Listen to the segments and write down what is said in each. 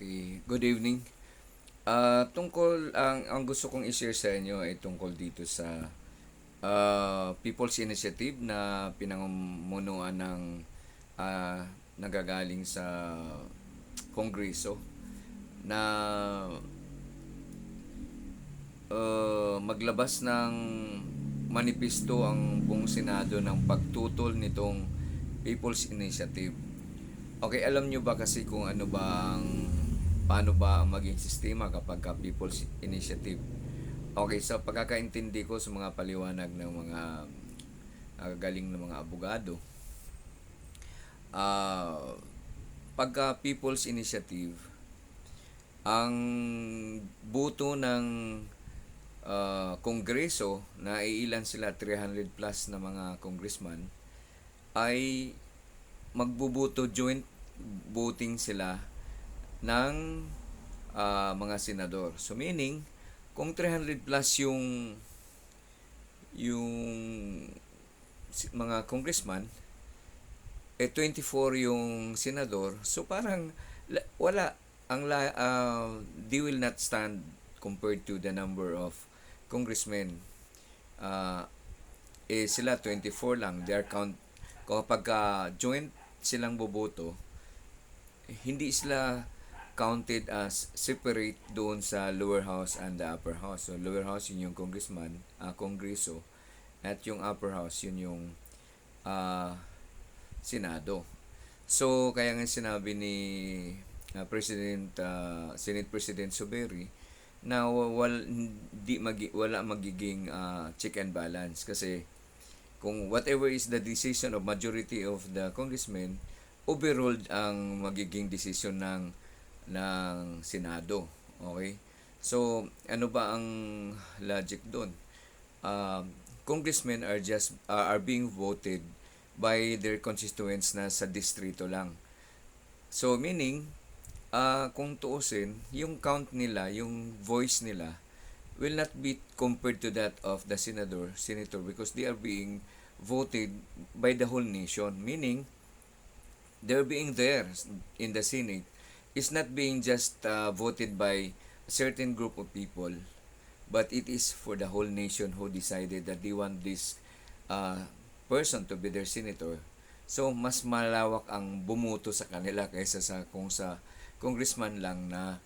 Okay, good evening. Tungkol ang gusto kong i-share sa inyo ay tungkol dito sa People's Initiative na pinangamunuan ng nagagaling sa Kongreso na maglabas ng manipisto ang buong Senado ng pagtutol nitong People's Initiative. Okay, alam nyo ba kasi kung paano ba ang maging sistema kapag People's Initiative? Okay, sa pagkakaintindi ko sa mga paliwanag ng mga galing ng mga abogado, ah pagka People's Initiative, ang buto ng Kongreso na iilan sila 300 plus na mga congressman ay magbubuto joint voting sila ng mga senador. So meaning, kung 300 plus yung mga congressman, 24 yung senador, so parang wala they will not stand compared to the number of congressmen. Uh, sila 24 lang. They are kapag joint silang boboto, hindi sila counted as separate doon sa lower house and the upper house. So lower house yun yung congressman, kongreso, at yung upper house yun yung uh, senado. So kaya nga sinabi ni Senate President Suberi na wala magiging check and balance kasi kung whatever is the decision of majority of the congressmen, overruled ang magiging decision ng Senado. Okay? So, ano ba ang logic doon? Congressmen are being voted by their constituents na sa distrito lang. So, meaning, kung tuusin, yung count nila, yung voice nila, will not be compared to that of the senator because they are being voted by the whole nation. Meaning, their being there in the Senate is not being just voted by a certain group of people, but it is for the whole nation who decided that they want this uh, person to be their senator. So, mas malawak ang bumuto sa kanila kaysa kung sa congressman lang na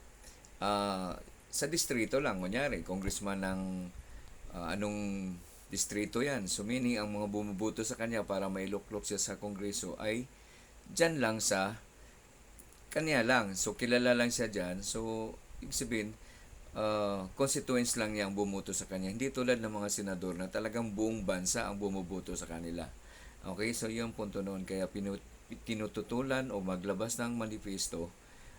sa distrito lang. Kunyari, congressman ng anong distrito yan. So, meaning, ang mga bumuboto sa kanya para mailuklok siya sa kongreso ay dyan lang sa kanya lang. So, kilala lang siya dyan. So, ibig sabihin, constituents lang niya ang bumuto sa kanya. Hindi tulad ng mga senador na talagang buong bansa ang bumuboto sa kanila. Okay, so yung punto noon. Kaya tinututulan o maglabas ng manifesto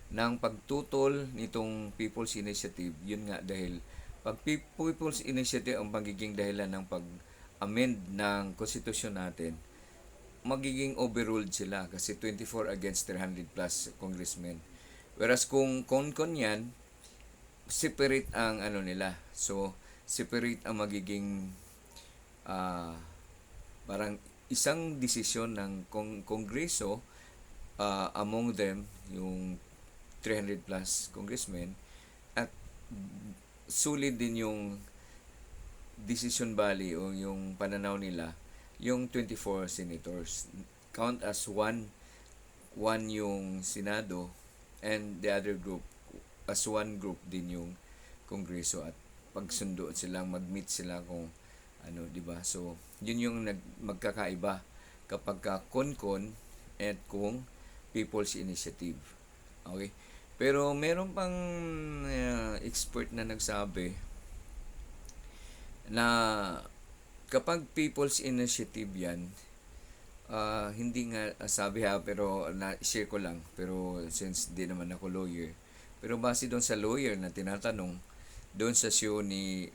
ng pagtutol nitong People's Initiative. Yun nga dahil pag People's Initiative ang magiging dahilan ng pag-amend ng konstitusyon natin, magiging overruled sila kasi 24 against 300 plus congressmen. Whereas kung kon yan, separate ang ano nila. So, separate ang magiging uh, parang isang desisyon ng kongreso among them, yung 300 plus congressmen, at sulit din yung decision body o yung pananaw nila yung 24 senators. Count as one yung Senado and the other group as one group din yung Kongreso at pagsundo silang mag-meet sila kung ano, 'di ba? So, yun yung magkakaiba kapag ka konkon at kung People's Initiative. Okay? Pero meron pang expert na nagsabi na kapag People's Initiative yan, hindi nga sabi pero na-share ko lang. Pero since di naman ako lawyer, pero base doon sa lawyer na tinatanong, doon sa show ni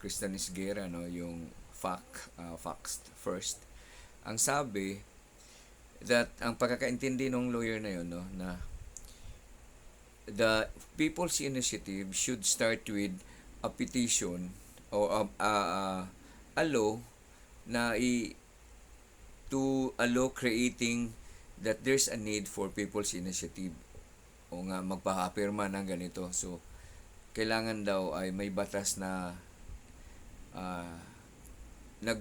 Christian Isguera, no, yung Facts First, ang sabi that ang pagkakaintindi ng lawyer na yun, no, na the People's Initiative should start with a petition o a law na to allow creating that there's a need for People's Initiative. o nga magpapirma ng ganito. So, kailangan daw ay may batas na ah, nag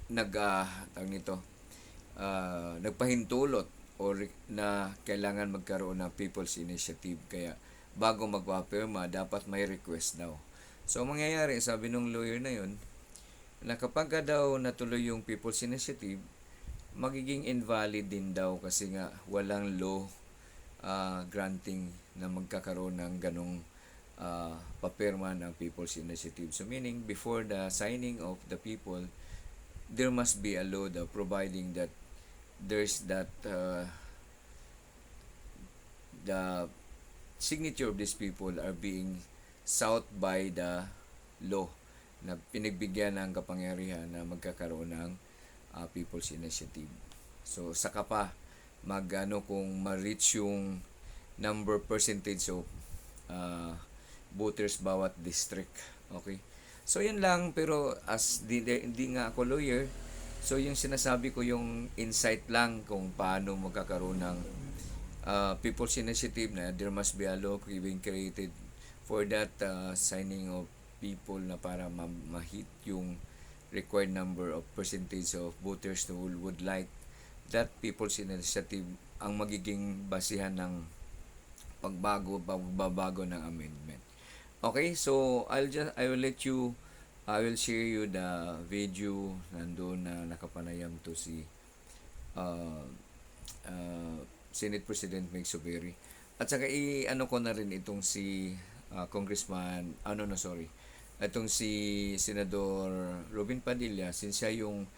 nag tawag nito, nagpahintulot na kailangan magkaroon ng People's Initiative. Kaya bago magpapirma, dapat may request daw. So, ang mangyayari, sabi nung lawyer na yun, na kapag ka daw natuloy yung People's Initiative, magiging invalid din daw kasi nga walang law granting na magkakaroon ng ganong papirma ng People's Initiative. So meaning, before the signing of the people, there must be a law daw providing that there's that the signature of these people are being sought by the law na pinagbigyan ng kapangyarihan na magkakaroon ng People's Initiative. So, saka pa magano kung ma-reach yung number percentage of voters bawat district. Okay? So, yun lang. Pero as di nga ako lawyer, so yung sinasabi ko yung insight lang kung paano magkakaroon ng People's Initiative na there must be a law being created for that signing of people na para ma-hit yung required number of percentage of voters who would like that People's Initiative ang magiging basihan ng pagbabago ng amendment. Okay, so I will share you the video nandoon na nakapanayam to si uh, Senate President Meg Subiri. At saka i-ano ko na rin itong si itong si Senador Robin Padilla, since siya yung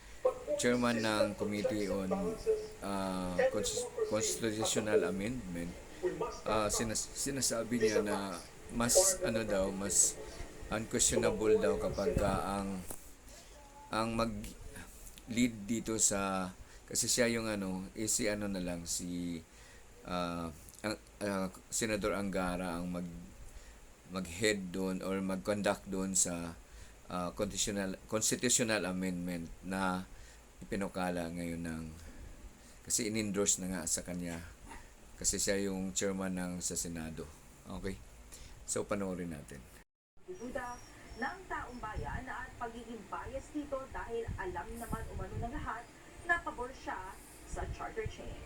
chairman ng Committee on Constitutional Amendment. Sinasabi niya na mas mas unquestionable daw kapag ang mag lead dito sa, kasi siya yung si Senador Angara ang mag-head doon or mag-conduct doon sa constitutional amendment na ipinukala ngayon kasi in-endorse na nga sa kanya kasi siya yung chairman sa Senado. Okay? So, panoorin natin. Duda ng taong bayan at pagiging bias dito dahil alam naman umano ng lahat na pabor siya sa charter change.